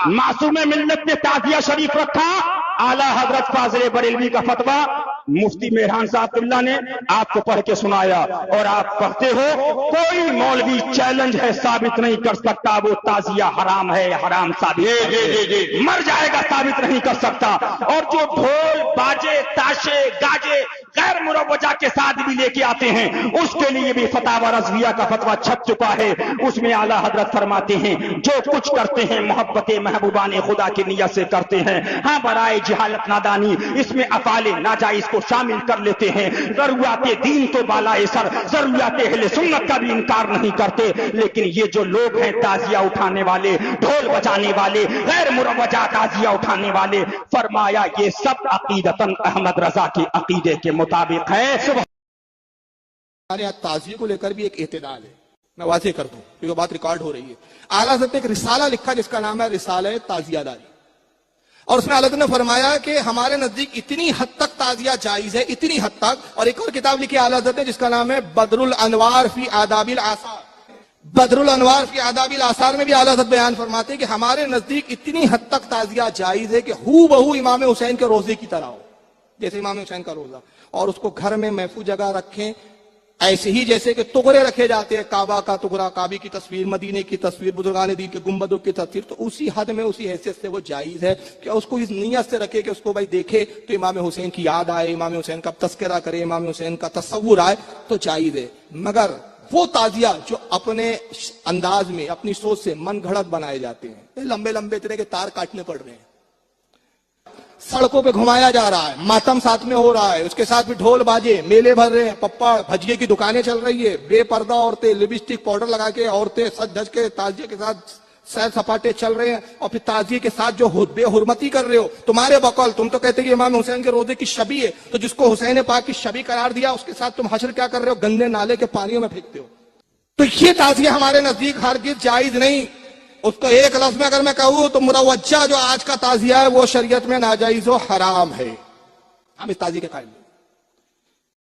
मासूम मिल्लत ने ताजिया शरीफ रखा। आला हजरत फाजिल बरेलवी का फतवा मुफ्ती मेहरान साहब ने आपको पढ़ के सुनाया और आप पढ़ते हो, कोई मौलवी चैलेंज है साबित नहीं कर सकता वो ताजिया हराम है, हराम साबित मर जाएगा, साबित नहीं कर सकता। और जो ढोल बाजे ताशे गाजे गैर मुरवजा के साथ भी लेके आते हैं, उसके लिए भी फतावा रज़विया का फतवा छप चुका है। उसमें आला हजरत फरमाते हैं जो कुछ करते हैं मोहब्बत महबूबान खुदा की नियत से करते हैं। हाँ, बराए जहालत नादानी इसमें अफाले नाजायज को शामिल कर लेते हैं। जरूरियात दीन तो बालाए सर, जरूरियात अहले सुन्नत का भी इनकार नहीं करते। लेकिन ये जो लोग हैं ताजिया उठाने वाले, ढोल बजाने वाले, गैर मुरवजा ताजिया उठाने वाले, फरमाया ये सब अकीदतन अहमद रजा के अकीदे के मुताबिक है। हमारे यहाँ ताजिए को लेकर भी एक एतदाल है, मैं वाज़ेह कर दूं क्योंकि बात रिकॉर्ड हो रही है। आला हज़रत ने एक रिसाला लिखा जिसका नाम है रिसाला ताजियादारी, और उसमें आला हज़रत ने फरमाया कि हमारे नजदीक इतनी हद तक ताजिया जायज है, इतनी हद तक। और एक और किताब लिखी आला हज़रत ने जिसका नाम है बदरुल अनवार फी आदाबिल आसार। बदरुल अनवार फी आदाबिल आसार में भी आला हज़रत बयान फरमाते हैं कि हमारे नजदीक इतनी हद तक ताजिया जायज है कि हू बहू इमाम हुसैन के रोजे की तरह हो, जैसे इमाम हुसैन का रोजा, और उसको घर में महफूज जगह रखें, ऐसे ही जैसे कि टुकड़े रखे जाते हैं, काबा का टुकड़ा, काबे की तस्वीर, मदीने की तस्वीर, बुजुर्गान दीन के गुंबदों की तस्वीर, तो उसी हद में उसी हैसियत से वो जायज है कि उसको इस नियत से रखे कि उसको भाई देखे तो इमाम हुसैन की याद आए, इमाम हुसैन का तस्करा करे, इमाम हुसैन का तस्वुर आए, तो जायज है। मगर वो ताजिया जो अपने अंदाज में अपनी सोच से मन घड़त बनाए जाते हैं, लंबे लंबे इतने के तार काटने पड़ रहे हैं, सड़कों पे घुमाया जा रहा है, मातम साथ में हो रहा है, उसके साथ भी ढोल बाजे, मेले भर रहे हैं, पप्पा भजिए की दुकानें चल रही है, बेपर्दा औरतें लिपस्टिक पाउडर लगा के औरतें सज धज के ताजिए के साथ सैर सपाटे चल रहे हैं, और फिर ताजिए के साथ जो बेहुरमती कर रहे हो। तुम्हारे बकौल तुम तो कहते कि इमाम हुसैन के रोजे की शबी है, तो जिसको हुसैन पाक की शबी करार दिया उसके साथ तुम हश्र क्या कर रहे हो, गंदे नाले के पानियों में फेंकते हो। तो ये ताजिया हमारे नजदीक हरगिज़ जायज नहीं। उसको एक लफ्ज में अगर मैं कहूँ तो मुरवज्जा जो आज का ताजिया है वो शरीयत में नाजायज व हराम है। हम इस ताजिए के कायल